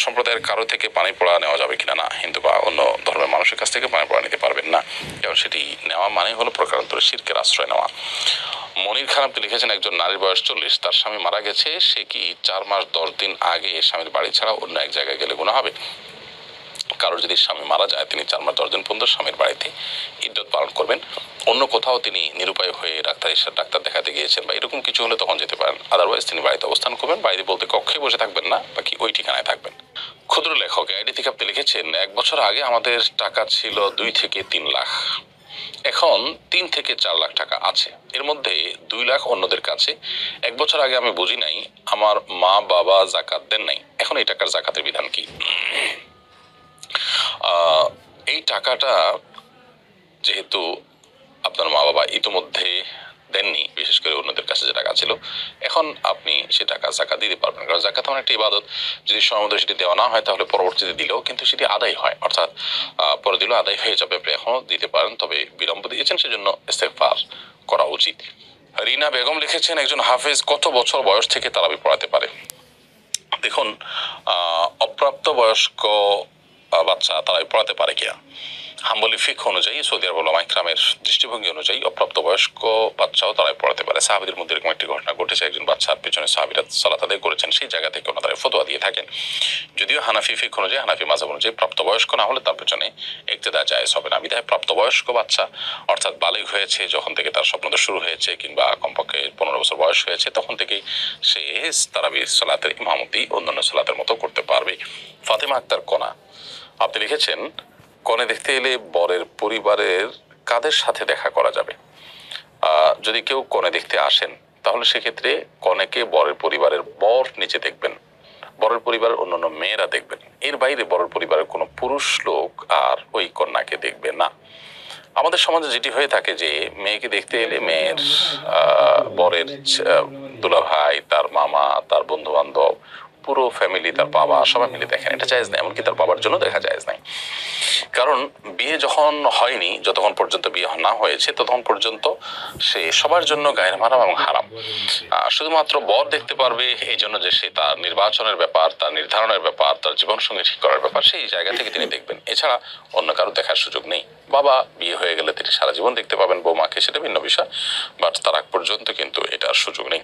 সম্প্রদায়ের কারো থেকে পানি পড়া নেওয়া যাবে কিনা? না, হিন্দু বা অন্য ধর্মের মানুষের কাছ থেকে পানি পড়া নিতে পারবেন না, কারণ সেটি নেওয়া মানে হলো প্রকারান্তরে শিরকের আশ্রয় নেওয়া। মনির খান আপনি লিখেছেন, একজন নারীর বয়স 40, তার স্বামী মারা গেছে, সে কি 4 মাস 10 দিন আগে স্বামীর বাড়ি ছাড়া অন্য এক জায়গায় গেলে গুনাহ হবে? কারোর যদি স্বামী মারা যায়, তিনি 4 মাস 10 দিন পর্যন্ত স্বামীর বাড়িতে ইদ্যত পালন করবেন। অন্য কোথাও তিনি নিরুপায় হয়ে ডাক্তার দেখাতে গিয়েছেন বা এরকম কিছু হলে তখন যেতে পারেন। আদারওয়াইজ তিনি বাড়িতে অবস্থান করবেন। বাড়িতে বলতে কক্ষে বসে থাকবেন না, বাকি ওই ঠিকানায় থাকবেন। ক্ষুদ্র লেখক আইডি থেকে আপনি লিখেছেন, 1 বছর আগে আমাদের টাকা ছিল 2 থেকে 3 লাখ, এখন 3 থেকে 4 লাখ টাকা আছে, এর মধ্যে 2 লাখ অন্যদের কাছে। 1 বছর আগে আমি বুঝি নাই, আমার মা বাবা জাকাত দেন নাই, এখন এই টাকার জাকাতের বিধান কি? এই টাকাটা যেহেতু আপনার মা বাবা ইতিমধ্যে দেননি, বিশেষ করে অন্যদের কাছে যে টাকা ছিল, এখন আপনি সে টাকা জাকাত দিতে পারবেন, কারণ জাকাত এমন একটা ইবাদত, যদি সময় মতো সেটি দেওয়া না হয় তাহলে পরবর্তীতে দিলেও কিন্তু সেটি আদায় হয়, অর্থাৎ পরে দিলেও আদায় হয়ে যাবে। আপনি এখনো দিতে পারেন, তবে বিলম্ব দিয়েছেন সেজন্য ইস্তেগফার করা উচিত। রিনা বেগম লিখেছেন, একজন হাফেজ কত বছর বয়স থেকে তারাবি পড়াতে পারে? দেখুন, অপ্রাপ্ত বয়স্ক বাচ্চা তারাবি পড়াতে পারে কিনা, হাম্বলি ফিকহ অনুযায়ী, সৌদি আরব উলামা ইকরামের দৃষ্টিভঙ্গি অনুযায়ী অপ্রাপ্ত বয়স্ক বাচ্চাও তারাবি পড়াতে পারে। সাহাবীদের মধ্যে এরকম একটি ঘটনা ঘটেছে, একজন বাচ্চার পেছনে সাহাবীরা সালাত আদায় করেছেন, সেই জায়গা থেকে ওনারা ফতোয়া দিয়ে থাকেন। যদিও হানাফি ফিকহ অনুযায়ী, হানাফি মাযহাব অনুযায়ী প্রাপ্তবয়স্ক না হলে তার পেছনে ইক্তেদা জায়েজ হবে না। বিধায় প্রাপ্তবয়স্ক বাচ্চা, অর্থাৎ বালিগ হয়েছে যখন থেকে, তার স্বপ্নদোষ শুরু হয়েছে, কিংবা কমপক্ষে 15 বছর বয়স হয়েছে, তখন থেকেই সে তারাবি সালাতের ইমামতি অন্যান্য সালাতের মতো করতে পারবে। ফাতেমা আক্তার কণা আপনি লিখেছেন, কনে দেখতে এলে বরের পরিবারের কাদের সাথে দেখা করা যাবে? যদি কেউ কনে দেখতে আসেন, তাহলে সেক্ষেত্রে কনেকে বরের পরিবারের বর নিচে দেখবেন, বরের পরিবারের অন্যান্য মেয়েরা দেখবেন, এর বাইরে বরের পরিবারের কোনো পুরুষ লোক আর ওই কন্যাকে দেখবে না। আমাদের সমাজে যেটি হয়ে থাকে যে, মেয়েকে দেখতে এলে মেয়ের বরের দুলাভাই, তার মামা, তার বন্ধু বান্ধব, পুরো ফ্যামিলি, তার বাবা, সবাই মিলে দেখেন, এটা জায়েজ নাই, এমনকি তার বাবার জন্য দেখা জায়েজ নাই। কারণ বিয়ে যখন হয়নি, যতক্ষণ পর্যন্ত বিয়ে না হয়েছে ততক্ষণ পর্যন্ত সে সবার জন্য গায়ের মারাম এবং হারাম। শুধুমাত্র বর দেখতে পারবে এই জন্য যে সে তার নির্বাচনের ব্যাপার, তার নির্ধারণের ব্যাপার, তার জীবনসঙ্গী ঠিক করার ব্যাপার, সেই জায়গা থেকে তিনি দেখবেন, এছাড়া অন্য কারো দেখার সুযোগ নেই। বাবা বিয়ে হয়ে গেলে তিনি সারা জীবন দেখতে পাবেন বৌমাকে, সেটা ভিন্ন বিষয়, বাট তার আগ পর্যন্ত কিন্তু এটার সুযোগ নেই।